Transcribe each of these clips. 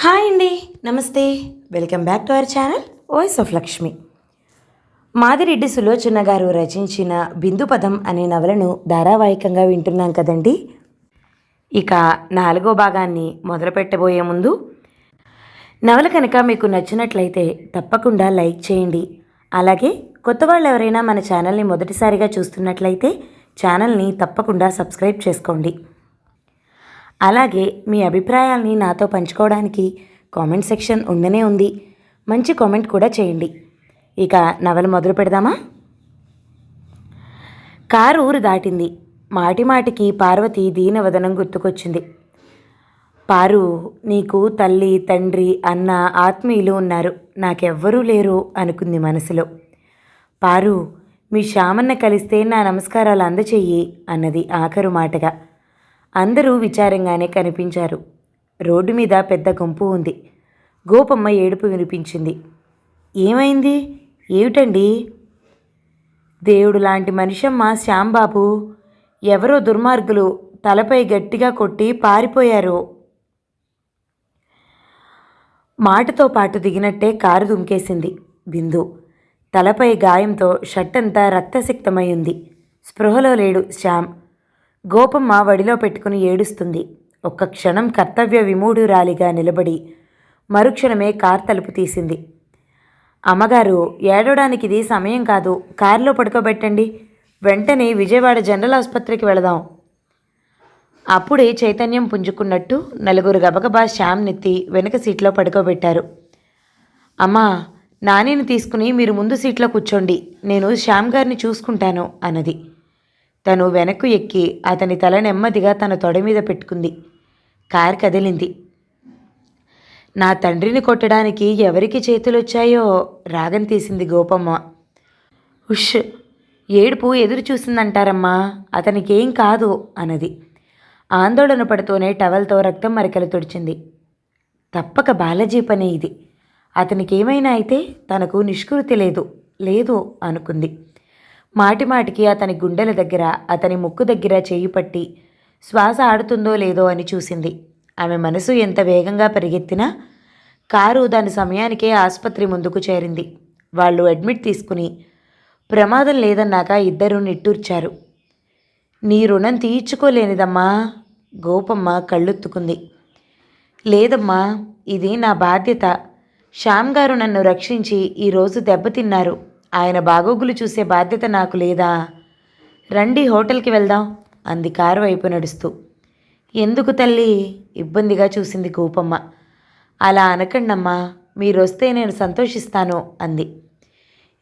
Hi అండి. నమస్తే. Welcome back to our channel voice of Lakshmi. Madireddy Sulochana గారు రచించిన బిందుపదం అనే నవలను ధారావాహికంగా వింటున్నాం కదండి. ఇక 4వ భాగాన్ని మొదలు పెట్టబోయే ముందు నవల కనుక మీకు నచ్చినట్లయితే తప్పకుండా లైక్ చేయండి. అలాగే కొత్త వాళ్ళు ఎవరైనా మన ఛానల్ని మొదటిసారిగా చూస్తున్నట్లయితే ఛానల్ని తప్పకుండా సబ్స్క్రైబ్ చేసుకోండి. అలాగే మీ అభిప్రాయాల్ని నాతో పంచుకోవడానికి కామెంట్ సెక్షన్ ఉండనే ఉంది. మంచి కామెంట్ కూడా చేయండి. ఇక నవల మొదలు పెడదామా? కారు ఊరు దాటింది. మాటిమాటికి పార్వతి దీనవదనం గుర్తుకొచ్చింది. పారు, నీకు తల్లి, తండ్రి, అన్న, ఆత్మీయులు ఉన్నారు, నాకెవ్వరూ లేరు అనుకుంది మనసులో. పారు, మీ శ్యామన్న కలిస్తే నా నమస్కారాలు అందచెయ్యి అన్నది ఆఖరు మాటగా. అందరూ విచారంగానే కనిపించారు. రోడ్డు మీద పెద్ద గుంపు ఉంది. గోపమ్మ ఏడుపు వినిపించింది. ఏమైంది? ఏమిటండి? దేవుడు లాంటి మనిషమ్మ శ్యాంబాబు ఎవరో దుర్మార్గులు తలపై గట్టిగా కొట్టి పారిపోయారు. మాటతో పాటు దిగినట్టే కారు దుంకేసింది బిందు. తలపై గాయంతో షట్టంతా రక్తసిక్తమై ఉంది. స్పృహలో లేడు శ్యామ్. గోపమ్మ వడిలో పెట్టుకుని ఏడుస్తుంది. ఒక్క క్షణం కర్తవ్య విమూఢురాలిగా నిలబడి మరుక్షణమే కార్ తలుపు తీసింది. అమ్మగారు, ఏడవడానికి ఇది సమయం కాదు, కారులో పడుకోబెట్టండి, వెంటనే విజయవాడ జనరల్ ఆసుపత్రికి వెళదాం. అప్పుడే చైతన్యం పుంజుకున్నట్టు నలుగురు గబగబా శ్యామ్నెత్తి వెనుక సీట్లో పడుకోబెట్టారు. అమ్మా, నానిని తీసుకుని మీరు ముందు సీట్లో కూర్చోండి, నేను శ్యామ్ గారిని చూసుకుంటాను అన్నది. తను వెనక్కు ఎక్కి అతని తల నెమ్మదిగా తన తొడ మీద పెట్టుకుంది. కారు కదిలింది. నా తండ్రిని కొట్టడానికి ఎవరికి చేతులొచ్చాయో రాగం తీసింది గోపమ్మ. ఉష్, ఏడుపు ఎదురు చూసిందంటారమ్మా, అతనికేం కాదు అన్నది. ఆందోళన పడుతూనే టవల్తో రక్తం మరకలు తుడిచింది. తప్పక బాలాజీ పనే ఇది. అతనికేమైనా అయితే తనకు నిష్కృతి లేదు అనుకుంది. మాటిమాటికి అతని గుండెల దగ్గర, అతని ముక్కు దగ్గర చేయి పట్టి శ్వాస ఆడుతుందో లేదో అని చూసింది. ఆమె మనసు ఎంత వేగంగా పరిగెత్తినా కారు దాని సమయానికే ఆసుపత్రి ముందుకు చేరింది. వాళ్ళు అడ్మిట్ తీసుకుని ప్రమాదం లేదన్నాక ఇద్దరూ నిట్టూర్చారు. నీ రుణం తీర్చుకోలేనిదమ్మా. గోపమ్మ కళ్ళొత్తుకుంది. లేదమ్మా, ఇది నా బాధ్యత. శ్యామ్ గారు నన్ను రక్షించి ఈరోజు దెబ్బతిన్నారు. ఆయన బాగోగులు చూసే బాధ్యత నాకు లేదా? రండి, హోటల్కి వెళ్దాం అంది కారు వైపు నడుస్తూ. ఎందుకు తల్లి? ఇబ్బందిగా చూసింది గోపమ్మ. అలా అనకండమ్మా, మీరొస్తే నేను సంతోషిస్తాను అంది.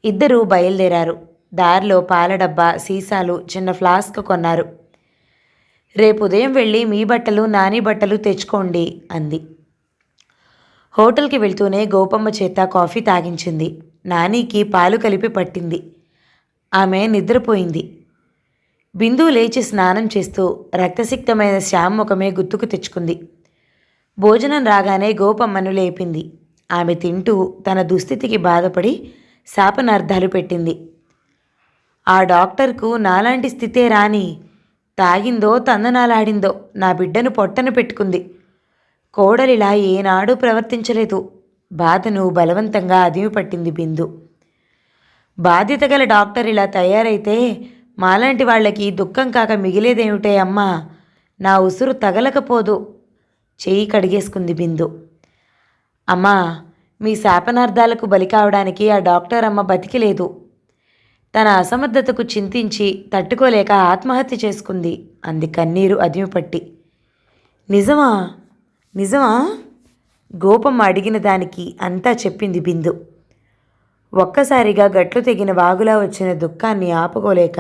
ఇద్దరూ బయలుదేరారు. దారిలో పాల డబ్బా, సీసాలు, చిన్న ఫ్లాస్క్ కొన్నారు. రేపు ఉదయం వెళ్ళి మీ బట్టలు, నాని బట్టలు తెచ్చుకోండి అంది. హోటల్కి వెళ్తూనే గోపమ్మ చేత కాఫీ తాగించింది. నానికి పాలు కలిపి పట్టింది. ఆమె నిద్రపోయింది. బిందు లేచి స్నానం చేస్తూ రక్తసిక్తమైన శ్యామ్ ముఖమే గుర్తుకు తెచ్చుకుంది. భోజనం రాగానే గోపమ్మను లేపింది. ఆమె తింటూ తన దుస్థితికి బాధపడి శాపనార్థాలు పెట్టింది. ఆ డాక్టర్కు నాలాంటి స్థితే రాని, తాగిందో తందనాలాడిందో నా బిడ్డను పొట్టన పెట్టుకుంది. కోడలిలా ఏనాడూ ప్రవర్తించలేదు. బాధను బలవంతంగా అదిమి పట్టింది బిందు. బాధ్యత గల డాక్టర్ ఇలా తయారైతే మాలాంటి వాళ్ళకి దుఃఖం కాక మిగిలేదేమిటే అమ్మా. నా ఉసురు తగలకపోదు. చెయ్యి కడిగేసుకుంది బిందు. అమ్మా, మీ శాపనార్థాలకు బలి కావడానికి ఆ డాక్టర్ అమ్మ బతికిలేదు. తన అసమర్థతకు చింతించి తట్టుకోలేక ఆత్మహత్య చేసుకుంది అంది కన్నీరు అదిమిపట్టి. నిజమా? నిజమా? గోపమ్మ అడిగిన దానికి అంతా చెప్పింది బిందు. ఒక్కసారిగా గట్లు తెగిన వాగులా వచ్చిన దుఃఖాన్ని ఆపుకోలేక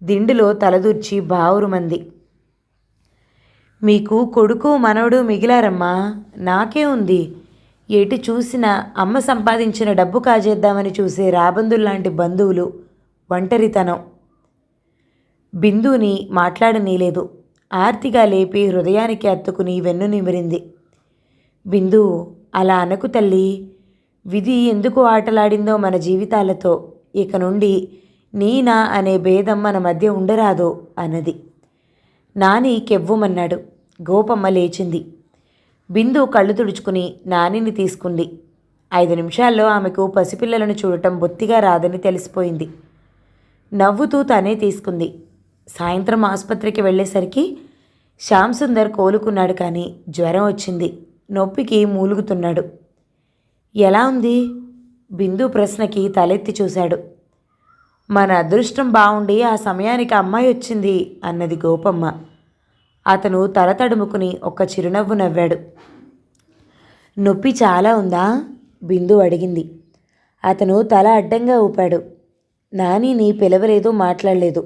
దిండులో తలదూర్చి బావురుమంది. మీకు కొడుకు మనవడు మిగిలారమ్మా. నాకే ఉంది. ఎటు చూసినా అమ్మ సంపాదించిన డబ్బు కాజేద్దామని చూసే రాబందుల్లాంటి బంధువులు, ఒంటరితనం. బిందుని మాట్లాడనీలేదు. ఆర్తిగా లేపి హృదయానికి అత్తుకుని వెన్ను నిమిరింది. బిందు, అలా అనకు తల్లి. విధి ఎందుకు ఆటలాడిందో మన జీవితాలతో. ఇక నుండి నీనా అనే భేదం మన మధ్య ఉండరాదు అన్నది. నాని కెవ్వుమన్నాడు. గోపమ్మ లేచింది. బిందు కళ్ళు తుడుచుకుని నానిని తీసుకుంది. 5 నిమిషాల్లో ఆమెకు పసిపిల్లలను చూడటం బొత్తిగా రాదని తెలిసిపోయింది. నవ్వుతూ తనే తీసుకుంది. సాయంత్రం ఆసుపత్రికి వెళ్ళేసరికి శ్యామ్ సుందర్ కోలుకున్నాడు, కానీ జ్వరం వచ్చింది. నొప్పికి మూలుగుతున్నాడు. ఎలా ఉంది? బిందు ప్రశ్నకి తలెత్తి చూశాడు. మన అదృష్టం బాగుండి ఆ సమయానికి అమ్మాయి వచ్చింది అన్నది గోపమ్మ. అతను తల తడుముకుని ఒక్క చిరునవ్వు నవ్వాడు. నొప్పి చాలా ఉందా? బిందు అడిగింది. అతను తల అడ్డంగా ఊపాడు. నానిని పిలవలేదు, మాట్లాడలేదు.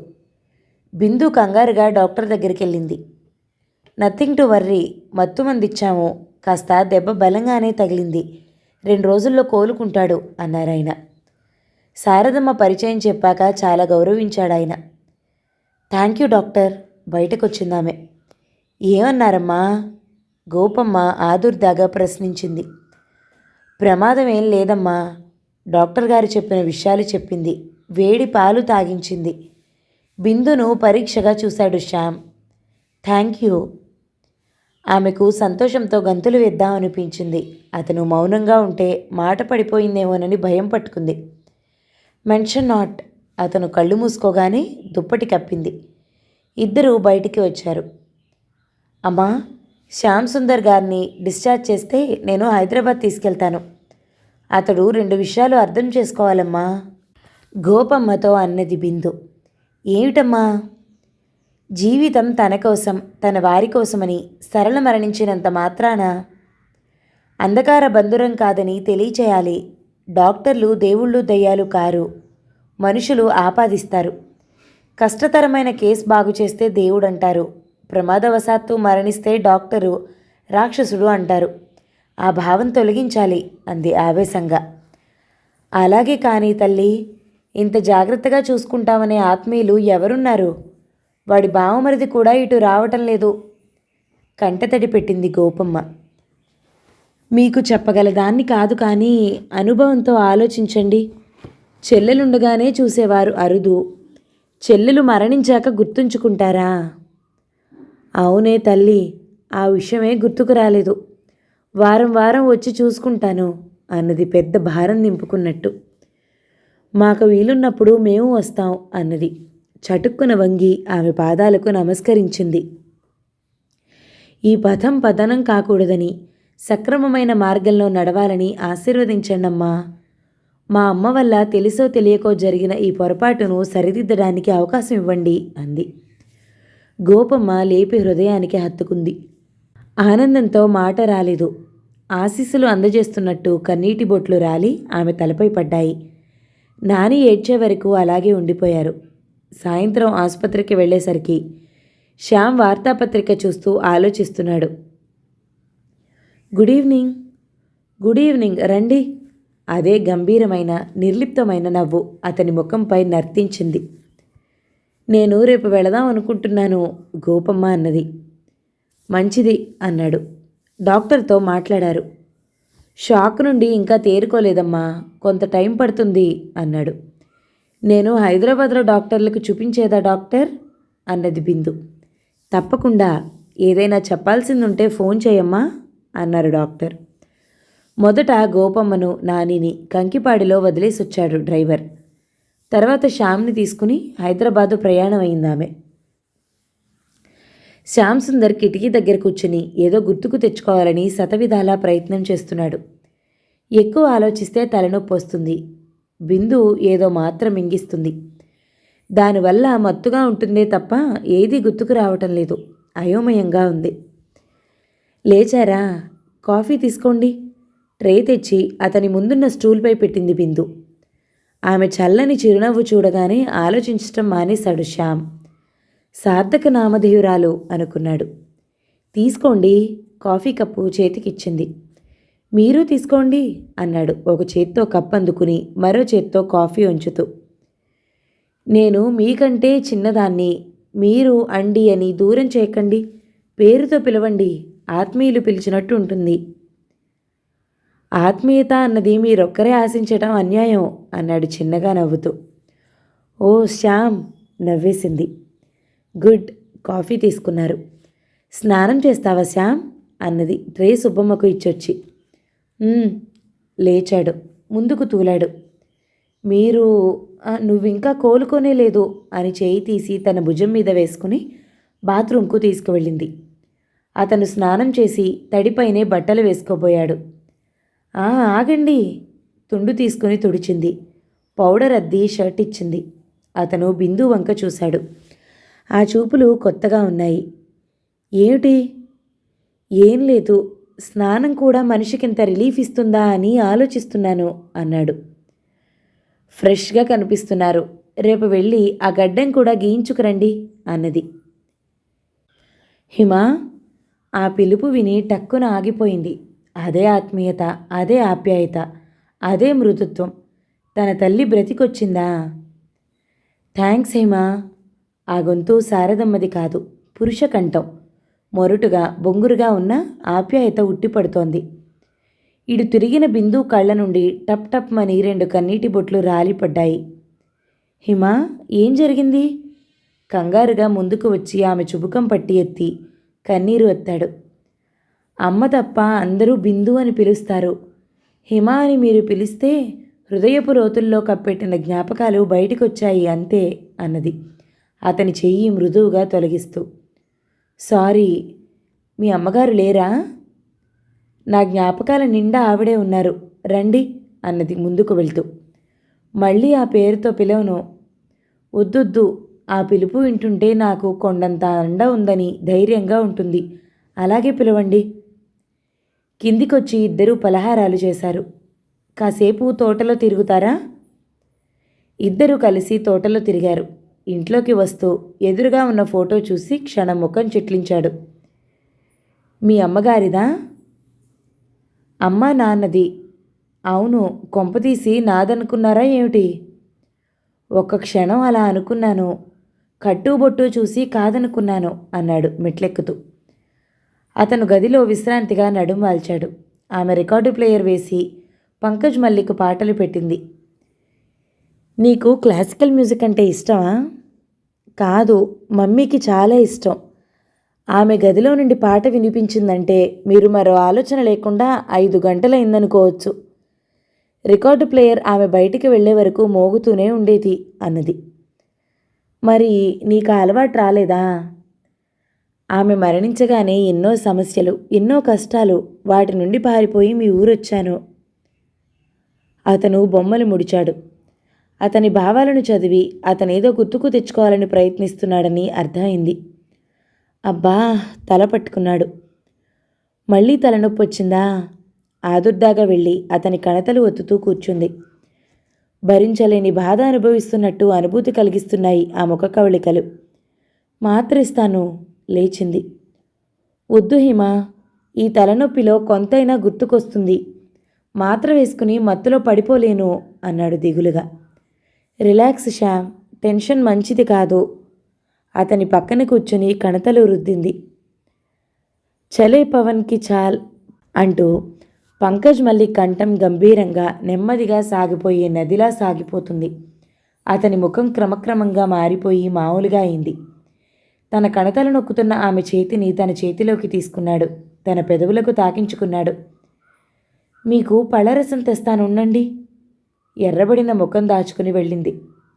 బిందు కంగారుగా డాక్టర్ దగ్గరికి వెళ్ళింది. నథింగ్ టు వర్రీ, మత్తు మందిచ్చాము, కాస్త దెబ్బ బలంగానే తగిలింది, 2 రోజుల్లో కోలుకుంటాడు అన్నారాయన. శారదమ్మ పరిచయం చెప్పాక చాలా గౌరవించాడాయన. థ్యాంక్ యూ డాక్టర్, బయటకొచ్చిందామె. ఏమన్నారమ్మా? గోపమ్మ ఆదుర్దాగా ప్రశ్నించింది. ప్రమాదం ఏం లేదమ్మా, డాక్టర్ గారు చెప్పిన విషయాలు చెప్పింది, వేడి పాలు తాగించింది. బిందును పరీక్షగా చూశాడు శ్యామ్. Thank you. ఆమెకు సంతోషంతో గంతులు వేద్దామనిపించింది. అతను మౌనంగా ఉంటే మాట పడిపోయిందేమోనని భయం పట్టుకుంది. Mention not. అతను కళ్ళు మూసుకోగానే దుప్పటి కప్పింది. ఇద్దరూ బయటికి వచ్చారు. అమ్మా, శ్యామ్ సుందర్ గారిని డిశ్చార్జ్ చేస్తే నేను హైదరాబాద్ తీసుకెళ్తాను. అతడు 2 విషయాలు అర్థం చేసుకోవాలమ్మా, గోపమ్మతో అన్నది బిందు. ఏమిటమ్మా? జీవితం తన కోసం, తన వారి కోసమని సరళ మరణించినంత మాత్రాన అంధకార బంధురం కాదని తెలియచేయాలి. డాక్టర్లు దేవుళ్ళు దయ్యాలు కారు, మనుషులు ఆపాదిస్తారు. కష్టతరమైన కేసు బాగు చేస్తే దేవుడంటారు, ప్రమాదవశాత్తు మరణిస్తే డాక్టరు రాక్షసుడు అంటారు. ఆ భావం తొలగించాలి అంది ఆవేశంగా. అలాగే కానీ తల్లి, ఇంత జాగ్రత్తగా చూసుకుంటామనే ఆత్మీయులు ఎవరున్నారు? వాడి బావమరిది కూడా ఇటు రావటం లేదు. కంటతడి పెట్టింది గోపమ్మ. మీకు చెప్పగలదాన్ని కాదు, కానీ అనుభవంతో ఆలోచించండి. చెల్లెలుండగానే చూసేవారు అరుదు, చెల్లెలు మరణించాక గుర్తుంచుకుంటారా? అవునే తల్లి, ఆ విషయమే గుర్తుకు రాలేదు. వారం వారం వచ్చి చూసుకుంటాను అన్నది పెద్ద భారం నింపుకున్నట్టు. మాకు వీలున్నప్పుడు మేము వస్తాం అన్నది. చటుక్కున వంగి ఆమె పాదాలకు నమస్కరించింది. ఈ పథం పతనం కాకూడదని, సక్రమమైన మార్గంలో నడవాలని ఆశీర్వదించండమ్మా. మా అమ్మ వల్ల తెలుసో తెలియకో జరిగిన ఈ పొరపాటును సరిదిద్దడానికి అవకాశం ఇవ్వండి అంది. గోపమ్మ లేపి హృదయానికి హత్తుకుంది. ఆనందంతో మాట రాలేదు. ఆశీస్సులు అందజేస్తున్నట్టు కన్నీటి బొట్లు రాలి ఆమె తలపై పడ్డాయి. నాని ఏడ్చే వరకు అలాగే ఉండిపోయారు. సాయంత్రం ఆసుపత్రికి వెళ్ళేసరికి శ్యామ్ వార్తాపత్రిక చూస్తూ ఆలోచిస్తున్నాడు. Good evening. గుడ్ ఈవినింగ్, రండి. అదే గంభీరమైన నిర్లిప్తమైన నవ్వు అతని ముఖంపై నర్తించింది. నేను రేపు వెళదాం అనుకుంటున్నాను, గోపమ్మ అన్నది. మంచిది అన్నాడు. డాక్టర్తో మాట్లాడారు. షాక్ నుండి ఇంకా తేరుకోలేదమ్మా, కొంత టైం పడుతుంది అన్నాడు. నేను హైదరాబాద్లో డాక్టర్లకు చూపించేదా డాక్టర్ అన్నది బిందు. తప్పకుండా, ఏదైనా చెప్పాల్సిందుంటే ఫోన్ చేయమ్మా అన్నారు డాక్టర్. మొదట గోపమ్మను, నానిని కంకిపాడిలో వదిలేసొచ్చాడు డ్రైవర్. తర్వాత శ్యామ్ని తీసుకుని హైదరాబాదు ప్రయాణం అయిందామె. శ్యామ్ సుందర్ కిటికీ దగ్గర కూర్చుని ఏదో గుర్తుకు తెచ్చుకోవాలని శతవిధాలా ప్రయత్నం చేస్తున్నాడు. ఎక్కువ ఆలోచిస్తే తలనొప్పి వస్తుంది. బిందు ఏదో మాత్రం మింగిస్తుంది. దానివల్ల మత్తుగా ఉంటుందే తప్ప ఏదీ గుర్తుకు రావటం లేదు. అయోమయంగా ఉంది. లేచారా? కాఫీ తీసుకోండి. ట్రే తెచ్చి అతని ముందున్న స్టూల్పై పెట్టింది బిందు. ఆమె చల్లని చిరునవ్వు చూడగానే ఆలోచించటం మానేశాడు శ్యామ్. సార్థక నామధేయురాలు అనుకున్నాడు. తీసుకోండి. కాఫీ కప్పు చేతికిచ్చింది. మీరు తీసుకోండి అన్నాడు ఒక చేత్తో కప్ అందుకుని మరో చేత్తో కాఫీ ఉంచుతూ. నేను మీకంటే చిన్నదాన్ని, మీరు అండి అని దూరం చేయకండి, పేరుతో పిలవండి, ఆత్మీయులు పిలిచినట్టు ఉంటుంది. ఆత్మీయత అన్నది మీరొక్కరే ఆశించటం అన్యాయం అన్నాడు చిన్నగా నవ్వుతూ. ఓ శ్యామ్, నవ్వేసింది. గుడ్. కాఫీ తీసుకున్నారు. స్నానం చేస్తావా శ్యామ్ అన్నది ట్రే సుబ్బమ్మకు ఇచ్చొచ్చి. లేచాడు. ముందుకు తూలాడు. మీరు నువ్వింకా కోలుకోనే లేదు అని చేయి తీసి తన భుజం మీద వేసుకుని బాత్రూంకు తీసుకువెళ్ళింది. అతను స్నానం చేసి తడిపైనే బట్టలు వేసుకోబోయాడు. ఆగండి. తుండు తీసుకుని తుడిచింది. పౌడర్ అద్ది షర్ట్ ఇచ్చింది. అతను బిందు వంక చూశాడు. ఆ చూపులు కొత్తగా ఉన్నాయి. ఏమిటి? ఏం లేదు, స్నానం కూడా మనిషికింత రిలీఫ్ ఇస్తుందా అని ఆలోచిస్తున్నాను అన్నాడు. ఫ్రెష్గా కనిపిస్తున్నారు. రేపు వెళ్ళి ఆ గడ్డం కూడా గీయించుకురండి అన్నది. హిమ ఆ పిలుపు విని టక్కున ఆగిపోయింది. అదే ఆత్మీయత, అదే ఆప్యాయత, అదే మృదుత్వం. తన తల్లి బ్రతికొచ్చిందా? థ్యాంక్స్ హేమా. ఆ గొంతు శారదమ్మది కాదు, పురుష కంఠం. మొరటుగా బొంగురుగా ఉన్న ఆప్యాయత ఉట్టిపడుతోంది. ఇడు తిరిగిన బిందు కళ్ళ నుండి టప్ టప్ మని 2 కన్నీటి బొట్లు రాలిపడ్డాయి. హిమా, ఏం జరిగింది? కంగారుగా ముందుకు వచ్చి ఆమె చుబుకం పట్టి ఎత్తి కన్నీరు ఎత్తాడు. అమ్మ తప్ప అందరూ బిందు అని పిలుస్తారు. హిమ అని మీరు పిలిస్తే హృదయపు లోతుల్లో కప్పెట్టిన జ్ఞాపకాలు బయటికొచ్చాయి అంతే అన్నది అతని చెయ్యి మృదువుగా తొలగిస్తూ. సారీ, మీ అమ్మగారు లేరా? నా జ్ఞాపకాల నిండా ఆవిడే ఉన్నారు, రండి అన్నది ముందుకు వెళ్తూ. మళ్ళీ ఆ పేరుతో పిలవను. వద్దొద్దు, ఆ పిలుపు వింటుంటే నాకు కొండంత అండ ఉందని ధైర్యంగా ఉంటుంది. అలాగే పిలవండి. కిందికొచ్చి ఇద్దరూ పలహారాలు చేశారు. కాసేపు తోటలో తిరుగుతారా? ఇద్దరూ కలిసి తోటలో తిరిగారు. ఇంట్లోకి వస్తూ ఎదురుగా ఉన్న ఫోటో చూసి క్షణం ముఖం చిట్లించాడు. మీ అమ్మగారిదా? అమ్మా నాన్నది. అవును, కొంపతీసి నాదనుకున్నారా ఏమిటి? ఒక్క క్షణం అలా అనుకున్నాను. కట్టుబొట్టు చూసి కాదనుకున్నాను అన్నాడు మెట్లెక్కుతూ. అతను గదిలో విశ్రాంతిగా నడుం వాల్చాడు. ఆమె రికార్డు ప్లేయర్ వేసి పంకజ్ మల్లిక్ పాటలు పెట్టింది. నీకు క్లాసికల్ మ్యూజిక్ అంటే ఇష్టమా? కాదు, మమ్మీకి చాలా ఇష్టం. ఆమె గదిలో నుండి పాట వినిపించిందంటే మీరు మరో ఆలోచన లేకుండా 5 గంటలైందనుకోవచ్చు. రికార్డు ప్లేయర్ ఆమె బయటికి వెళ్లే వరకు మోగుతూనే ఉండేది అన్నది. మరి నీకు అలవాటు రాలేదా? ఆమె మరణించగానే ఎన్నో సమస్యలు, ఎన్నో కష్టాలు, వాటి నుండి పారిపోయి మీ ఊరొచ్చాను. అతను బొమ్మలు ముడిచాడు. అతని భావాలను చదివి అతనేదో గుర్తుకు తెచ్చుకోవాలని ప్రయత్నిస్తున్నాడని అర్థమైంది. అబ్బా, తల పట్టుకున్నాడు. మళ్ళీ తలనొప్పి వచ్చిందా? ఆదుర్దాగా వెళ్ళి అతని కణతలు ఒత్తుతూ కూర్చుంది. భరించలేని బాధ అనుభవిస్తున్నట్టు అనుభూతి కలిగిస్తున్నాయి ఆ ముఖ కవళికలు. మాత్ర ఇస్తాను. లేచింది. వద్దు హిమ, ఈ తలనొప్పిలో కొంతైనా గుర్తుకొస్తుంది. మాత్ర వేసుకుని మత్తులో పడిపోలేను అన్నాడు దిగులుగా. రిలాక్స్ శ్యామ్, టెన్షన్ మంచిది కాదు. అతని పక్కన కూర్చుని కణతలు రుద్దింది. చలే పవన్కి చాల్ అంటూ పంకజ్ మల్లి కంఠం గంభీరంగా నెమ్మదిగా సాగిపోయే నదిలా సాగిపోతుంది. అతని ముఖం క్రమక్రమంగా మారిపోయి మామూలుగా అయింది. తన కణతలు నొక్కుతున్న ఆమె చేతిని తన చేతిలోకి తీసుకున్నాడు. తన పెదవులకు తాకించుకున్నాడు. మీకు పళ్ళరసం తెస్తానుండండి. ఎర్రబడిన ముఖం దాచుకుని వెళ్ళింది.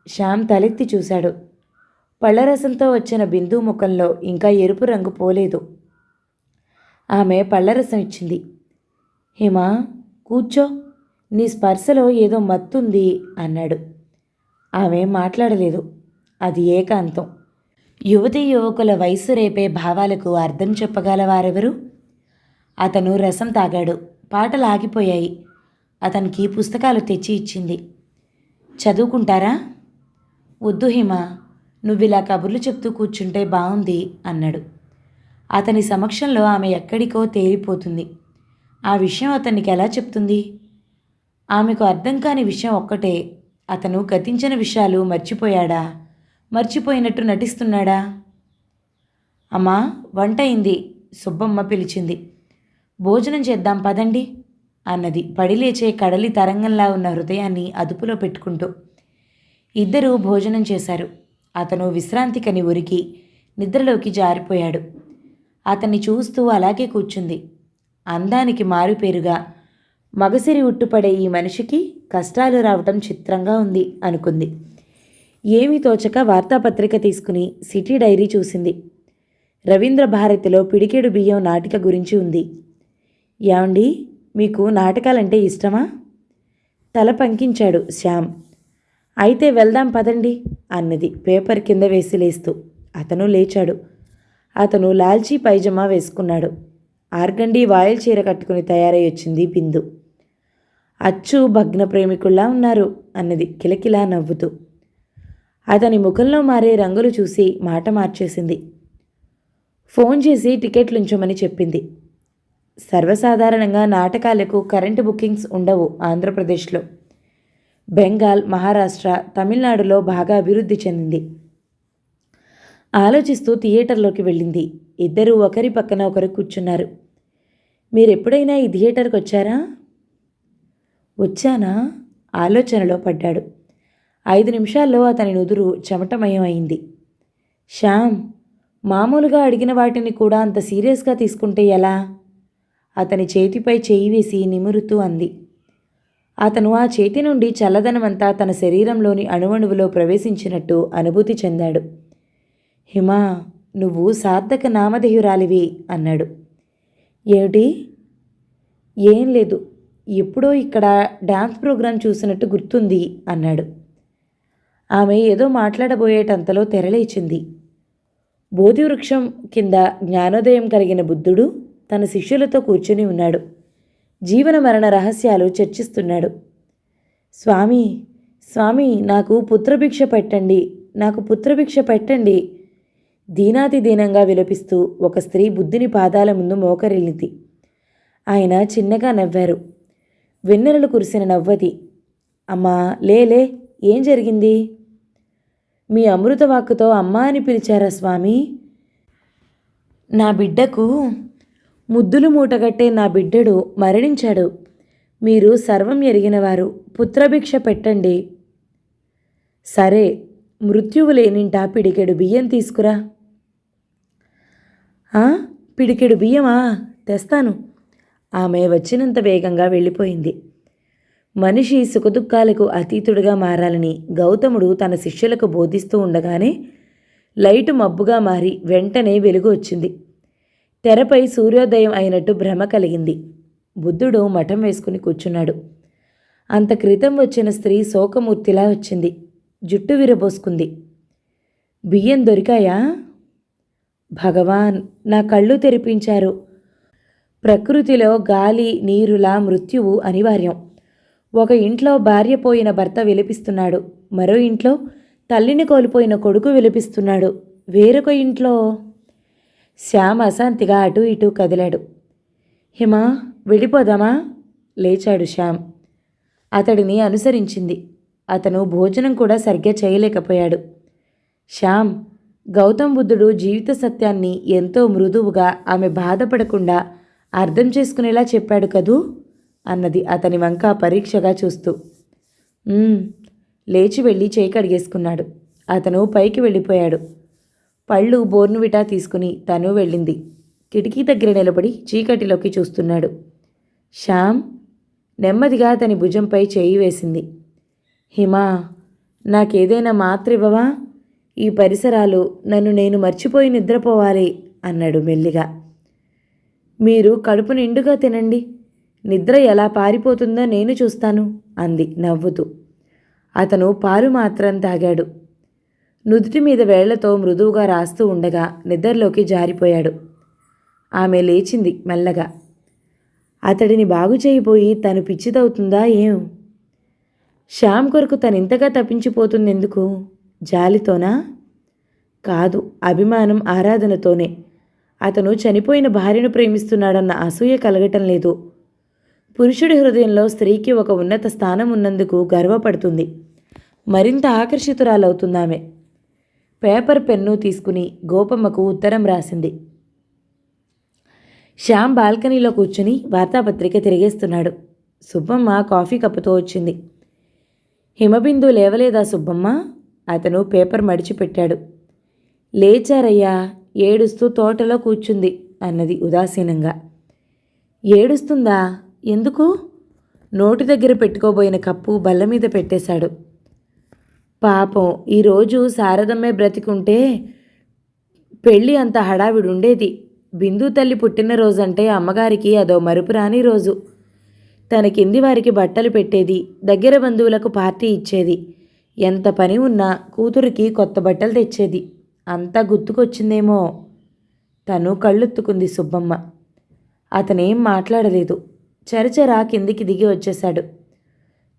శ్యామ్ తలెత్తి చూశాడు. పళ్ళరసంతో వచ్చిన బిందు ముఖంలో ఇంకా ఎరుపు రంగు పోలేదు. ఆమె పళ్ళరసం ఇచ్చింది. హిమా, కూర్చో, నీ స్పర్శలో ఏదో మత్తుంది అన్నాడు. ఆమె మాట్లాడలేదు. అది ఏకాంతం. యువతీ యువకుల వయస్సు రేపే భావాలకు అర్థం చెప్పగలవారెవరు? అతను రసం తాగాడు. పాటలు ఆగిపోయాయి. అతనికి పుస్తకాలు తెచ్చి ఇచ్చింది. చదువుకుంటారా? వద్దు హిమ, నువ్విలా కబుర్లు చెప్తూ కూర్చుంటే బాగుంది అన్నాడు. అతని సమక్షంలో ఆమె ఎక్కడికో తేలిపోతుంది. ఆ విషయం అతనికి ఎలా చెప్తుంది? ఆమెకు అర్థం కాని విషయం ఒక్కటే, అతను గతించిన విషయాలు మర్చిపోయాడా? మర్చిపోయినట్టు నటిస్తున్నాడా? అమ్మా, వంట అయింది, సుబ్బమ్మ పిలిచింది. భోజనం చేద్దాం పదండి అన్నది పడిలేచే కడలి తరంగంలా ఉన్న హృదయాన్ని అదుపులో పెట్టుకుంటూ. ఇద్దరూ భోజనం చేశారు. అతను విశ్రాంతికని ఉరికి నిద్రలోకి జారిపోయాడు. అతన్ని చూస్తూ అలాగే కూర్చుంది. అందానికి మారుపేరుగా మగసిరి ఉట్టుపడే ఈ మనిషికి కష్టాలు రావటం చిత్రంగా ఉంది అనుకుంది. ఏమీ తోచక వార్తాపత్రిక తీసుకుని సిటీ డైరీ చూసింది. రవీంద్ర భారతిలో పిడికెడు బియ్యం నాటిక గురించి ఉంది. ఏమండి, మీకు నాటకాలంటే ఇష్టమా? తల పంకించాడు శ్యామ్. అయితే వెళ్దాం పదండి అన్నది పేపర్ కింద వేసి లేస్తూ. అతను లేచాడు. అతను లాల్చీ పైజమా వేసుకున్నాడు. ఆర్గండి వాయిల్ చీర కట్టుకుని తయారై వచ్చింది బిందు. అచ్చు భగ్న ప్రేమికుల్లా ఉన్నారు అన్నది కిలకిలా నవ్వుతూ. అతని ముఖంలో మారే రంగులు చూసి మాట మార్చేసింది. ఫోన్ చేసి టికెట్లుంచమని చెప్పింది. సర్వసాధారణంగా నాటకాలకు కరెంటు బుకింగ్స్ ఉండవు ఆంధ్రప్రదేశ్లో. బెంగాల్, మహారాష్ట్ర, తమిళనాడులో బాగా అభివృద్ధి చెందింది. ఆలోచిస్తూ థియేటర్లోకి వెళ్ళింది. ఇద్దరూ ఒకరి పక్కన ఒకరు కూర్చున్నారు. మీరెప్పుడైనా ఈ థియేటర్కి వచ్చారా? వచ్చానా? ఆలోచనలో పడ్డాడు. 5 నిమిషాల్లో అతని నుదురు చెమటమయం అయింది. శ్యామ్, మామూలుగా అడిగిన వాటిని కూడా అంత సీరియస్గా తీసుకుంటే ఎలా? అతని చేతిపై చేయి వేసి నిమురుతూ అంది. అతను ఆ చేతి నుండి చల్లదనమంతా తన శరీరంలోని అణువణువులో ప్రవేశించినట్టు అనుభూతి చెందాడు. హిమా, నువ్వు సార్థక నామధేయురాలివి అన్నాడు. ఏమిటి? ఏం లేదు, ఎప్పుడో ఇక్కడ డాన్స్ ప్రోగ్రాం చూసినట్టు గుర్తుంది అన్నాడు. ఆమె ఏదో మాట్లాడబోయేటంతలో తెరలేచింది. బోధివృక్షం కింద జ్ఞానోదయం కలిగిన బుద్ధుడు తన శిష్యులతో కూర్చుని ఉన్నాడు. జీవన మరణ రహస్యాలు చర్చిస్తున్నాడు. స్వామి, స్వామి, నాకు పుత్రభిక్ష పెట్టండి, నాకు పుత్రభిక్ష పెట్టండి. దీనాతి దీనంగా విలపిస్తూ ఒక స్త్రీ బుద్ధుని పాదాల ముందు మోకరిల్లింది. ఆయన చిన్నగా నవ్వారు. వెన్నెలలు కురిసిన నవ్వది. అమ్మా, లేలే, ఏం జరిగింది? మీ అమృతవాక్కుతో అమ్మా అని పిలిచారా స్వామి? నా బిడ్డకు ముద్దులు మూటగట్టే నా బిడ్డడు మరణించాడు. మీరు సర్వం ఎరిగినవారు, పుత్రభిక్ష పెట్టండి. సరే, మృత్యువు లేనింటా పిడికెడు బియ్యం తీసుకురా. పిడికెడు బియ్యమా? తెస్తాను. ఆమె వచ్చినంత వేగంగా వెళ్ళిపోయింది. మనిషి సుఖదుఖాలకు అతీతుడిగా మారాలని గౌతముడు తన శిష్యులకు బోధిస్తూ ఉండగానే లైటు మబ్బుగా మారి వెంటనే వెలుగు వచ్చింది. తెరపై సూర్యోదయం అయినట్టు భ్రమ కలిగింది. బుద్ధుడు మఠం వేసుకుని కూర్చున్నాడు. అంత క్రితం వచ్చిన స్త్రీ శోకమూర్తిలా వచ్చింది. జుట్టు విరబోసుకుంది. బియ్యం దొరికాయా? భగవాన్, నా కళ్ళు తెరిపించారు. ప్రకృతిలో గాలి, నీరులా మృత్యువు అనివార్యం. ఒక ఇంట్లో భార్య పోయిన భర్త విలపిస్తున్నాడు. మరో ఇంట్లో తల్లిని కోల్పోయిన కొడుకు విలపిస్తున్నాడు. వేరొక ఇంట్లో శ్యామ్ అశాంతిగా అటూ ఇటూ కదిలాడు. హిమా, వెళ్ళిపోదామా? లేచాడు శ్యామ్. అతడిని అనుసరించింది. అతను భోజనం కూడా సరిగ్గా చేయలేకపోయాడు. శ్యామ్, గౌతమ్ బుద్ధుడు జీవిత సత్యాన్ని ఎంతో మృదువుగా ఆమె బాధపడకుండా అర్థం చేసుకునేలా చెప్పాడు కదూ అన్నది అతని వంక పరీక్షగా చూస్తూ. లేచి వెళ్ళి చేయి కడిగేసుకున్నాడు. అతను పైకి వెళ్ళిపోయాడు. పళ్ళు బోర్నువిటా తీసుకుని తను వెళ్ళింది. కిటికీ దగ్గర నిలబడి చీకటిలోకి చూస్తున్నాడు. శ్యామ్ నెమ్మదిగా అతని భుజంపై చేయి వేసింది. హిమా, నాకేదైనా మాత్రివ్వవా? ఈ పరిసరాలు, నన్ను నేను మర్చిపోయి నిద్రపోవాలి అన్నాడు మెల్లిగా. మీరు కడుపు నిండుగా తినండి, నిద్ర ఎలా పారిపోతుందో నేను చూస్తాను అంది నవ్వుతూ. అతను పాలు మాత్రం తాగాడు. నుదుటి మీద వేళ్లతో మృదువుగా రాస్తూ ఉండగా నిద్రలోకి జారిపోయాడు. ఆమె లేచింది మెల్లగా. అతడిని బాగు చేయిపోయి తను పిచ్చిదవుతుందా ఏం? శ్యామ్ కొరకు తనింతగా తప్పించిపోతుందెందుకు? జాలితోనా? కాదు, అభిమానం, ఆరాధనతోనే. అతను చనిపోయిన భార్యను ప్రేమిస్తున్నాడన్న అసూయ కలగటం లేదు. పురుషుడి హృదయంలో స్త్రీకి ఒక ఉన్నత స్థానం ఉన్నందుకు గర్వపడుతుంది. మరింత ఆకర్షితురాలవుతుందామె. పేపర్ పెన్ను తీసుకుని గోపమ్మకు ఉత్తరం రాసింది. శ్యామ్ బాల్కనీలో కూర్చుని వార్తాపత్రిక తిరిగేస్తున్నాడు. సుబ్బమ్మ కాఫీ కప్పుతో వచ్చింది. హిమబిందు లేవలేదా సుబ్బమ్మ? అతను పేపర్ మడిచిపెట్టాడు. లేచారయ్యా, ఏడుస్తూ తోటలో కూర్చుంది అన్నది ఉదాసీనంగా. ఏడుస్తుందా? ఎందుకు? నోటి దగ్గర పెట్టుకోబోయిన కప్పు బల్ల మీద పెట్టేశాడు. పాపం ఈరోజు శారదమ్మే బ్రతికుంటే పెళ్ళి అంత హడావిడి ఉండేది. బిందు తల్లి పుట్టినరోజంటే అమ్మగారికి అదో మరుపురాని రోజు. తన కింది వారికి బట్టలు పెట్టేది, దగ్గర బంధువులకు పార్టీ ఇచ్చేది. ఎంత పని ఉన్నా కూతురికి కొత్త బట్టలు తెచ్చేది. అంతా గుర్తుకొచ్చిందేమో. తను కళ్ళొత్తుకుంది సుబ్బమ్మ. అతనేం మాట్లాడలేదు. చరచరా కిందికి దిగి వచ్చేశాడు.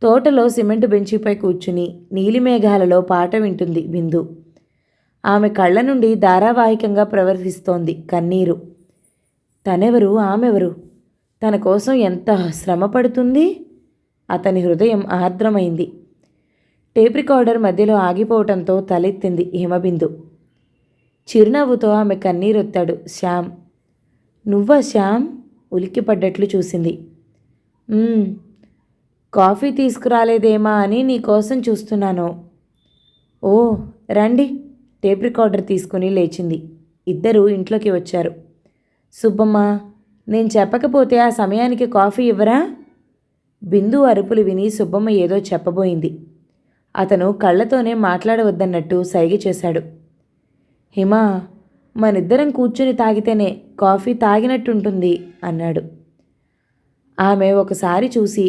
తోటలో సిమెంటు బెంచిపై కూర్చుని నీలిమేఘాలలో పాట వింటుంది బిందు. ఆమె కళ్ళ నుండి ధారావాహికంగా ప్రవర్తిస్తోంది కన్నీరు. తనెవరు, ఆమెవరు? తన కోసం ఎంత శ్రమ పడుతుంది? అతని హృదయం ఆర్ద్రమైంది. టేప్ రికార్డర్ మధ్యలో ఆగిపోవటంతో తలెత్తింది హిమబిందు. చిరునవ్వుతో ఆమె కన్నీరొత్తాడు శ్యామ్. నువ్వా శ్యామ్? ఉలిక్కిపడ్డట్లు చూసింది. కాఫీ తీసుకురాలేదేమా అని నీకోసం చూస్తున్నాను. ఓ రండి. టేప్ రికార్డర్ తీసుకుని లేచింది. ఇద్దరూ ఇంట్లోకి వచ్చారు. సుబ్బమ్మ, నేను చెప్పకపోతే ఆ సమయానికి కాఫీ ఇవ్వరా? బిందు అరుపులు విని సుబ్బమ్మ ఏదో చెప్పబోయింది. అతను కళ్ళతోనే మాట్లాడవద్దన్నట్టు సైగ చేశాడు. హిమా, మనిద్దరం కూర్చుని తాగితేనే కాఫీ తాగినట్టుంటుంది అన్నాడు. ఆమె ఒకసారి చూసి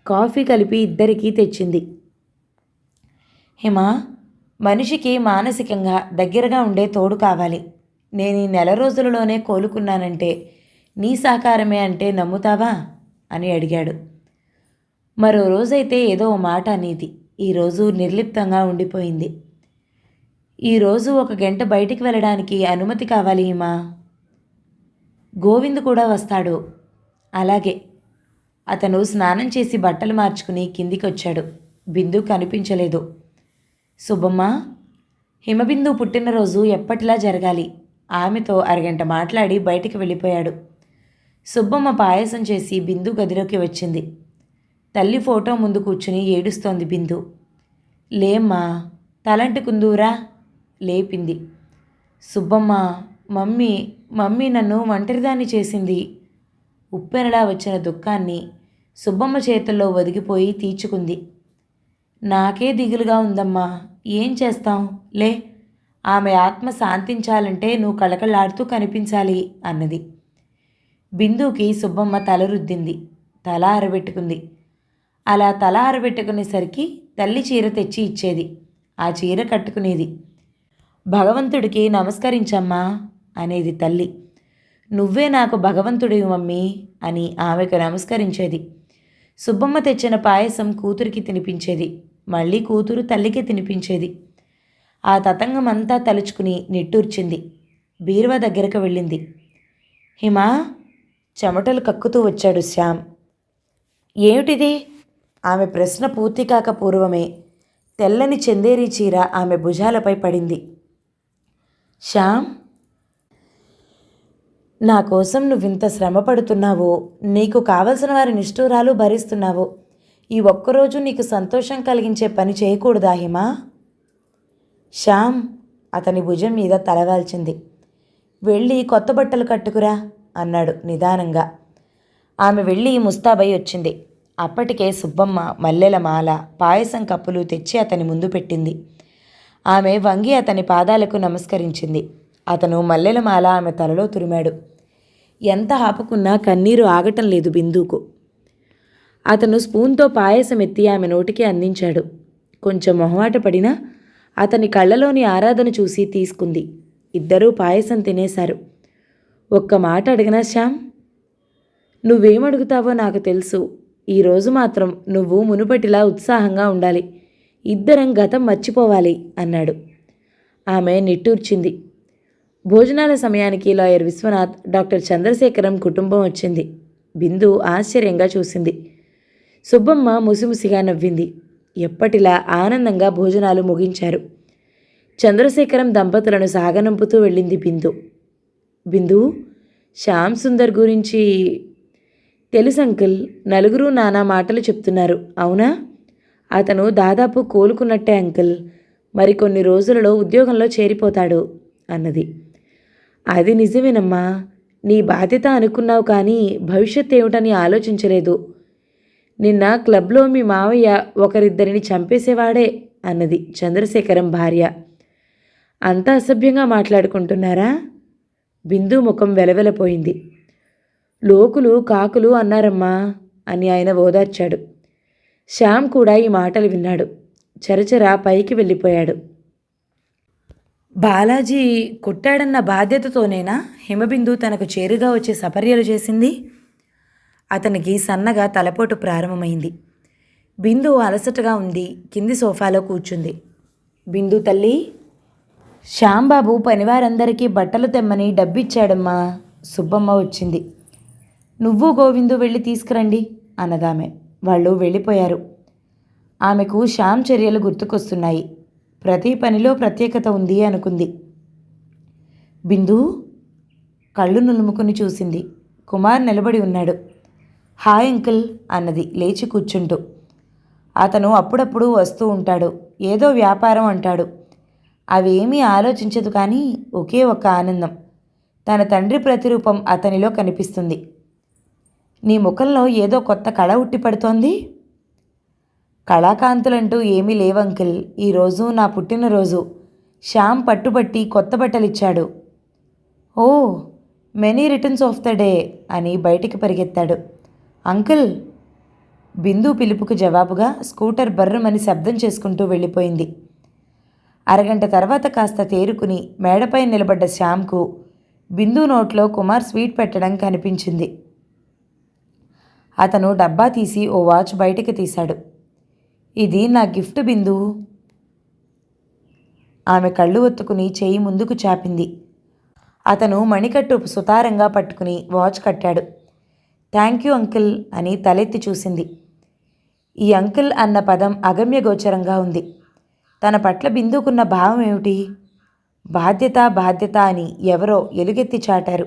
కాఫీ కలిపి ఇద్దరికీ తెచ్చింది. హిమా, మనిషికి మానసికంగా దగ్గరగా ఉండే తోడు కావాలి. నేను ఈ నెల రోజులలోనే కోలుకున్నానంటే నీ సహకారమే అంటే నమ్ముతావా అని అడిగాడు. మరో రోజైతే ఏదో ఓ మాట అనేది. ఈరోజు నిర్లిప్తంగా ఉండిపోయింది. ఈరోజు 1 గంట బయటికి వెళ్ళడానికి అనుమతి కావాలి హిమా. గోవింద్ కూడా వస్తాడు. అలాగే. అతను స్నానం చేసి బట్టలు మార్చుకుని కిందికి వచ్చాడు. బిందు కనిపించలేదు. సుబ్బమ్మ, హిమబిందు పుట్టినరోజు ఎప్పటిలా జరగాలి. ఆమెతో అరగంట మాట్లాడి బయటికి వెళ్ళిపోయాడు. సుబ్బమ్మ పాయసం చేసి బిందు గదిలోకి వచ్చింది. తల్లి ఫోటో ముందు కూర్చుని ఏడుస్తోంది బిందు. లేమ్మా, తలంటుకుందూరా లేపింది. సుబ్బమ్మ, మమ్మీ నన్ను ఒంటరిదాన్ని చేసింది. ఉప్పెనలా వచ్చిన దుఃఖాన్ని సుబ్బమ్మ చేతుల్లో ఒదిగిపోయి తీర్చుకుంది. నాకే దిగులుగా ఉందమ్మా. ఏం చేస్తాం? లే, ఆమె ఆత్మ శాంతించాలంటే నువ్వు కళకళలాడుతూ కనిపించాలి అన్నది. బిందుకి సుబ్బమ్మ తల రుద్దింది. తల ఆరబెట్టుకుంది. అలా తల ఆరబెట్టుకునేసరికి తల్లి చీర తెచ్చి ఇచ్చేది. ఆ చీర కట్టుకునేది. భగవంతుడికి నమస్కరించమ్మా అనేది తల్లి. నువ్వే నాకు భగవంతుడివి మమ్మీ అని ఆమెకు నమస్కరించేది. సుబ్బమ్మ తెచ్చిన పాయసం కూతురికి తినిపించేది. మళ్ళీ కూతురు తల్లికి తినిపించేది. ఆ తతంగమంతా తలుచుకుని నిట్టూర్చింది. బీరువా దగ్గరకు వెళ్ళింది. హిమా, చెమటలు కక్కుతూ వచ్చాడు శ్యామ్. ఏమిటిది? ఆమె ప్రశ్న పూర్తి కాక పూర్వమే తెల్లని చందేరీ చీర ఆమె భుజాలపై పడింది. శ్యామ్, నా కోసం నువ్వింత శ్రమ పడుతున్నావో, నీకు కావలసిన వారి నిష్ఠూరాలు భరిస్తున్నావో, ఈ ఒక్కరోజు నీకు సంతోషం కలిగించే పని చేయకూడదా హిమా? శ్యామ్ అతని భుజం మీద తలవాల్చింది. వెళ్ళి కొత్త బట్టలు కట్టుకురా అన్నాడు నిదానంగా. ఆమె వెళ్ళి ముస్తాబై వచ్చింది. అప్పటికే సుబ్బమ్మ మల్లెల మాల, పాయసం కప్పులు తెచ్చి అతని ముందు పెట్టింది. ఆమె వంగి అతని పాదాలకు నమస్కరించింది. అతను మల్లెల మాల ఆమె తలలో తురిమాడు. ఎంత ఆపుకున్నా కన్నీరు ఆగటం లేదు బిందుకు. అతను స్పూన్తో పాయసం ఎత్తి ఆమె నోటికి అందించాడు. కొంచెం మొహమాట పడినా అతని కళ్ళలోని ఆరాధన చూసి తీసుకుంది. ఇద్దరూ పాయసం తినేశారు. ఒక్క మాట అడిగినా శ్యామ్? నువ్వేమడుగుతావో నాకు తెలుసు. ఈరోజు మాత్రం నువ్వు మునుపటిలా ఉత్సాహంగా ఉండాలి. ఇద్దరం గతం మర్చిపోవాలి అన్నాడు. ఆమె నిట్టూర్చింది. భోజనాల సమయానికి లాయర్ విశ్వనాథ్, డాక్టర్ చంద్రశేఖరం కుటుంబం వచ్చింది. బిందు ఆశ్చర్యంగా చూసింది. సుబ్బమ్మ ముసిముసిగా నవ్వింది. ఎప్పటిలా ఆనందంగా భోజనాలు ముగించారు. చంద్రశేఖరం దంపతులను సాగనంపుతూ వెళ్ళింది బిందు. బిందు, శ్యామ్ సుందర్ గురించి తెలుసు అంకుల్. నలుగురు నానా మాటలు చెప్తున్నారు. అవునా? అతను దాదాపు కోలుకున్నట్టే అంకుల్. మరికొన్ని రోజులలో ఉద్యోగంలో చేరిపోతాడు అన్నది. అది నిజమేనమ్మా. నీ బాధ్యత అనుకున్నావు కానీ భవిష్యత్ ఏమిటని ఆలోచించలేదు. నిన్న క్లబ్లో మీ మావయ్య ఒకరిద్దరిని చంపేసేవాడే అన్నది చంద్రశేఖరం భార్య. అంత అసభ్యంగా మాట్లాడుకుంటున్నారా? బిందు ముఖం వెలవెలపోయింది. లోకులు కాకులు అన్నారమ్మా అని ఆయన ఓదార్చాడు. శ్యామ్ కూడా ఈ మాటలు విన్నాడు. చరచరా పైకి వెళ్ళిపోయాడు. బాలాజీ కొట్టాడన్న బాధ్యతతోనేనా హిమబిందు తనకు చేరుగా వచ్చే సపర్యలు చేసింది? అతనికి సన్నగా తలపోటు ప్రారంభమైంది. బిందు అలసటగా ఉంది. కింది సోఫాలో కూర్చుంది. బిందు తల్లి, శ్యాంబాబు పనివారందరికీ బట్టలు తెమ్మని డబ్బిచ్చాడమ్మా. సుబ్బమ్మ వచ్చింది. నువ్వు గోవిందు వెళ్ళి తీసుకురండి అన్నదామె. వాళ్ళు వెళ్ళిపోయారు. ఆమెకు శ్యామ్ చర్యలు గుర్తుకొస్తున్నాయి. ప్రతి పనిలో ప్రత్యేకత ఉంది అనుకుంది. బిందు కళ్ళు నులుముకుని చూసింది. కుమార్ నిలబడి ఉన్నాడు. హాయ్ అంకుల్ అన్నది లేచి కూర్చుంటూ. అతను అప్పుడప్పుడు వస్తూ ఉంటాడు. ఏదో వ్యాపారం అంటాడు. అవేమీ ఆలోచించదు కానీ ఒకే ఒక్క ఆనందం. తన తండ్రి ప్రతిరూపం అతనిలో కనిపిస్తుంది. నీ ముఖంలో ఏదో కొత్త కళ ఉట్టిపడుతోంది. కళాకాంతులంటూ ఏమీ లేవంకిల్. ఈరోజు నా పుట్టినరోజు. శ్యామ్ పట్టుబట్టి కొత్త బట్టలిచ్చాడు. ఓ, many returns of the day అని బయటికి పరిగెత్తాడు. అంకుల్! బిందు పిలుపుకు జవాబుగా స్కూటర్ బర్రమని శబ్దం చేసుకుంటూ వెళ్ళిపోయింది. అరగంట తర్వాత కాస్త తేరుకుని మేడపై నిలబడ్డ శ్యామ్కు బిందు నోట్లో కుమార్ స్వీట్ పెట్టడం కనిపించింది. అతను డబ్బా తీసి ఓ వాచ్ బయటికి తీశాడు. ఇది నా గిఫ్ట్ బిందు. ఆమె కళ్ళు ఒత్తుకుని చేయి ముందుకు చాపింది. అతను మణికట్టు సుతారంగా పట్టుకుని వాచ్ కట్టాడు. థ్యాంక్ యూ అంకిల్ అని తలెత్తి చూసింది. ఈ అంకిల్ అన్న పదం అగమ్యగోచరంగా ఉంది. తన పట్ల బిందుకున్న భావం ఏమిటి? బాధ్యత బాధ్యత అని ఎవరో ఎలుగెత్తి చాటారు.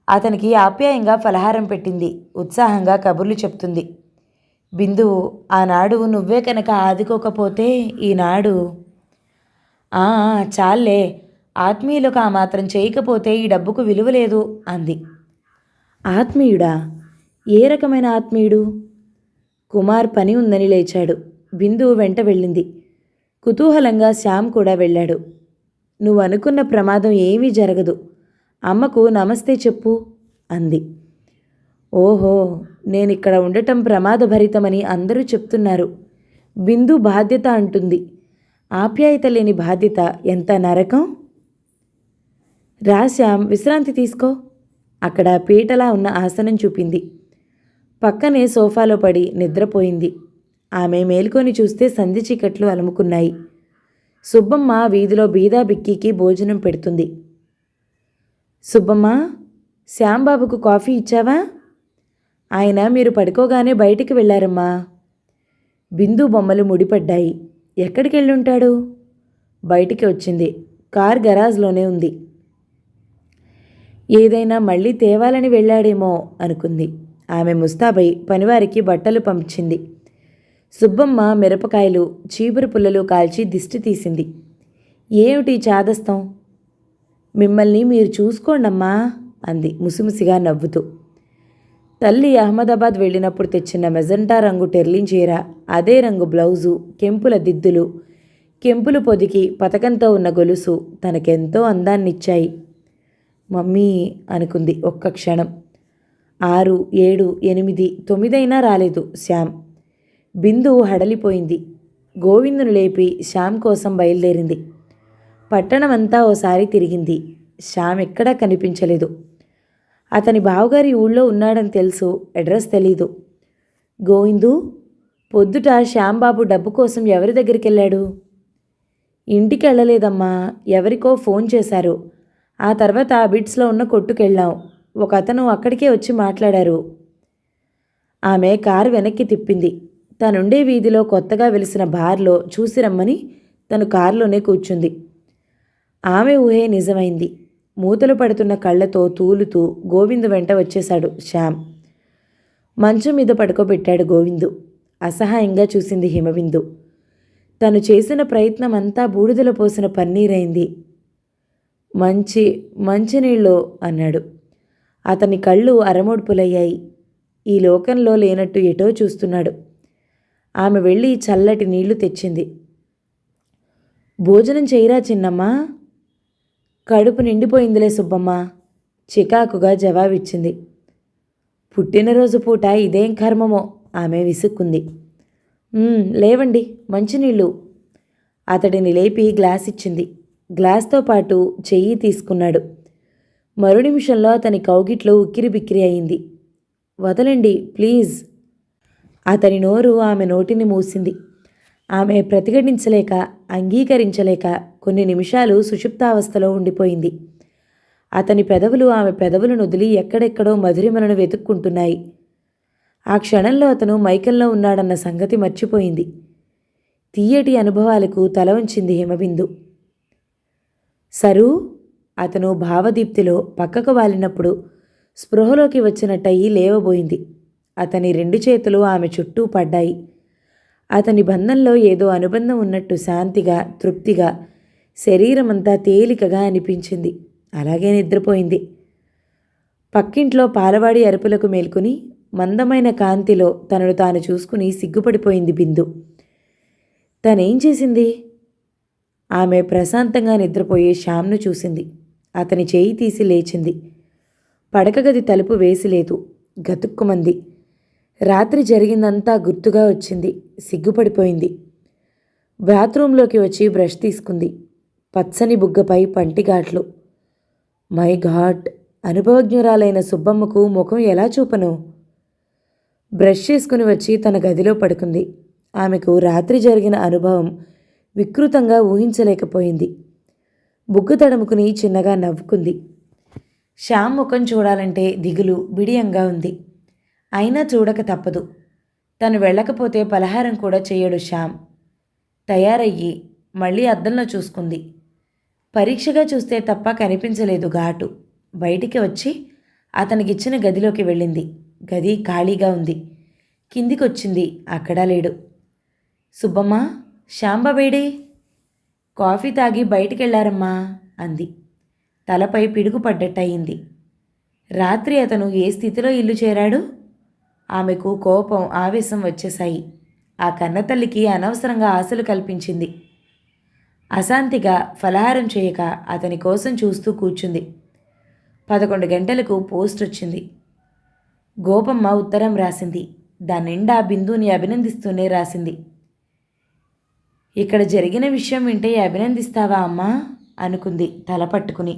అతనికి ఆప్యాయంగా ఫలహారం పెట్టింది. ఉత్సాహంగా కబుర్లు చెప్తుంది. బిందు, ఆనాడు నువ్వే కనుక ఆదుకోకపోతే ఈనాడు. చాలే, ఆత్మీయులకు ఆ మాత్రం చేయకపోతే ఈ డబ్బుకు విలువ లేదు అంది. ఆత్మీయుడా? ఏ రకమైన ఆత్మీయుడు? కుమార్ పని ఉందని లేచాడు. బిందు వెంట వెళ్ళింది. కుతూహలంగా శ్యామ్ కూడా వెళ్ళాడు. నువ్వు అనుకున్న ప్రమాదం ఏమీ జరగదు. అమ్మకు నమస్తే చెప్పు అంది. ఓహో, నేనిక్కడ ఉండటం ప్రమాదభరితమని అందరూ చెప్తున్నారు. బిందు బాధ్యత అంటుంది. ఆప్యాయత లేని బాధ్యత ఎంత నరకం. రా శ్యామ్, విశ్రాంతి తీసుకో. అక్కడ పీటలా ఉన్న ఆసనం చూపింది. పక్కనే సోఫాలో పడి నిద్రపోయింది. ఆమె మేల్కొని చూస్తే సంధి చీకట్లు అలుముకున్నాయి. సుబ్బమ్మ వీధిలో బీదా బిక్కీకి భోజనం పెడుతుంది. సుబ్బమ్మ, శ్యాంబాబుకు కాఫీ ఇచ్చావా? ఆయన మీరు పడుకోగానే బయటికి వెళ్ళారమ్మా. బిందు బొమ్మలు ముడిపడ్డాయి. ఎక్కడికి వెళ్ళుంటాడు? బయటికి వచ్చింది. కార్ గరాజ్లోనే ఉంది. ఏదైనా మళ్ళీ తేవాలని వెళ్ళాడేమో అనుకుంది. ఆమె ముస్తాబై పనివారికి బట్టలు పంపించింది. సుబ్బమ్మ మిరపకాయలు, చీపురు పుల్లలు కాల్చి దిష్టి తీసింది. ఏమిటి చాదస్తం? మిమ్మల్ని మీరు చూసుకోండమ్మా అంది ముసిముసిగా నవ్వుతూ. తల్లి అహ్మదాబాద్ వెళ్ళినప్పుడు తెచ్చిన మెజెంటా రంగు టెర్లిన్ చీర, అదే రంగు బ్లౌజు, కెంపుల దిద్దులు, కెంపులు పొదికి పతకంతో ఉన్న గొలుసు తనకెంతో అందాన్నిచ్చాయి. మమ్మీ అనుకుంది ఒక్క క్షణం. 6, 7, 8, 9 అయినా రాలేదు శ్యామ్. బిందు హడలిపోయింది. గోవిందును లేపి శ్యామ్ కోసం బయలుదేరింది. పట్టణమంతా ఓసారి తిరిగింది. శ్యామ్ ఎక్కడా కనిపించలేదు. అతని బావగారి ఊళ్ళో ఉన్నాడని తెలుసు, అడ్రస్ తెలీదు. గోవిందు, పొద్దుట శ్యాంబాబు డబ్బు కోసం ఎవరి దగ్గరికి వెళ్ళాడు? ఇంటికి వెళ్ళలేదమ్మా, ఎవరికో ఫోన్ చేశారు. ఆ తర్వాత బిట్స్లో ఉన్న కొట్టుకెళ్ళాం. ఒక అతను అక్కడికే వచ్చి మాట్లాడారు. ఆమె కారు వెనక్కి తిప్పింది. తనుండే వీధిలో కొత్తగా వెలిసిన బార్లో చూసి రమ్మని తను కారులోనే కూర్చుంది. ఆమె ఊహే నిజమైంది. మూతలు పడుతున్న కళ్ళతో తూలుతూ గోవిందు వెంట వచ్చేశాడు శ్యామ్. మంచం మీద పడుకోబెట్టాడు గోవిందు. అసహాయంగా చూసింది హిమబిందు. తను చేసిన ప్రయత్నం అంతా బూడిదలో పోసిన పన్నీరైంది. మంచినీళ్ళు అన్నాడు. అతని కళ్ళు అరమోడ్పులయ్యాయి. ఈ లోకంలో లేనట్టు ఎటో చూస్తున్నాడు. ఆమె వెళ్ళి చల్లటి నీళ్లు తెచ్చింది. భోజనం చేయరా చిన్నమ్మా? కడుపు నిండిపోయిందిలే సుబ్బమ్మ, చికాకుగా జవాబిచ్చింది. పుట్టినరోజు పూట ఇదేం కర్మమో, ఆమె విసుక్కుంది. లేవండి, మంచినీళ్ళు. అతడిని లేపి గ్లాస్ ఇచ్చింది. గ్లాస్తో పాటు చెయ్యి తీసుకున్నాడు. మరు నిమిషంలో అతని కౌగిట్లో ఉక్కిరిబిక్కిరి అయింది. వదలండి ప్లీజ్. అతని నోరు ఆమె నోటిని మూసింది. ఆమె ప్రతిఘటించలేక, అంగీకరించలేక కొన్ని నిమిషాలు సుషుప్తావస్థలో ఉండిపోయింది. అతని పెదవులు ఆమె పెదవులను వదిలి ఎక్కడెక్కడో మధురిమలను వెతుక్కుంటున్నాయి. ఆ క్షణంలో అతను మైకంలో ఉన్నాడన్న సంగతి మర్చిపోయింది. తీయటి అనుభవాలకు తల వంచింది హిమబిందు. సరూ, అతను భావదీప్తిలో పక్కకు వాలినప్పుడు స్పృహలోకి వచ్చినట్టయి లేవబోయింది. అతని 2 చేతులు ఆమె చుట్టూ పడ్డాయి. అతని బంధంలో ఏదో అనుబంధం ఉన్నట్టు శాంతిగా, తృప్తిగా, శరీరమంతా తేలికగా అనిపించింది. అలాగే నిద్రపోయింది. పక్కింట్లో పాలవాడి అరుపులకు మేల్కొని మందమైన కాంతిలో తనను తాను చూసుకుని సిగ్గుపడిపోయింది బిందు. తనేం చేసింది? ఆమె ప్రశాంతంగా నిద్రపోయే శ్యామ్ను చూసింది. అతని చేయి తీసి లేచింది. పడకగది తలుపు వేసిలేదు. గతుక్కుమంది. రాత్రి జరిగిందంతా గుర్తుగా వచ్చింది. సిగ్గుపడిపోయింది. బాత్రూంలోకి వచ్చి బ్రష్ తీసుకుంది. పచ్చని బుగ్గపై పంటిఘాట్లు. మై గాడ్, అనుభవజ్ఞురాలైన సుబ్బమ్మకు ముఖం ఎలా చూపను? బ్రష్ చేసుకుని వచ్చి తన గదిలో పడుకుంది. ఆమెకు రాత్రి జరిగిన అనుభవం వికృతంగా ఊహించలేకపోయింది. బుగ్గు తడుముకుని చిన్నగా నవ్వుకుంది. శ్యామ్ ముఖం చూడాలంటే దిగులు, బిడియంగా ఉంది. అయినా చూడక తప్పదు. తను వెళ్ళకపోతే పలహారం కూడా చేయడు శ్యామ్. తయారయ్యి మళ్ళీ అద్దంలో చూసుకుంది. పరీక్షగా చూస్తే తప్ప కనిపించలేదు ఘాటు. బయటికి వచ్చి అతనికిచ్చిన గదిలోకి వెళ్ళింది. గది ఖాళీగా ఉంది. కిందికొచ్చింది. అక్కడా లేడు. సుబ్బమ్మ, శ్యాంబాబేడే? కాఫీ తాగి బయటికెళ్లారమ్మా అంది. తలపై పిడుగు పడ్డట్టయింది. రాత్రి అతను ఏ స్థితిలో ఇల్లు చేరాడు? ఆమెకు కోపం, ఆవేశం వచ్చేశాయి. ఆ కన్నతల్లికి అనవసరంగా ఆశలు కల్పించింది. అశాంతిగా ఫలహారం చేయక అతని కోసం చూస్తూ కూర్చుంది. 11 గంటలకు పోస్ట్ వచ్చింది. గోపమ్మ ఉత్తరం రాసింది. దాని నిండా బిందుని అభినందిస్తూనే రాసింది. ఇక్కడ జరిగిన విషయం వింటే అభినందిస్తావా అమ్మా అనుకుంది తల పట్టుకుని.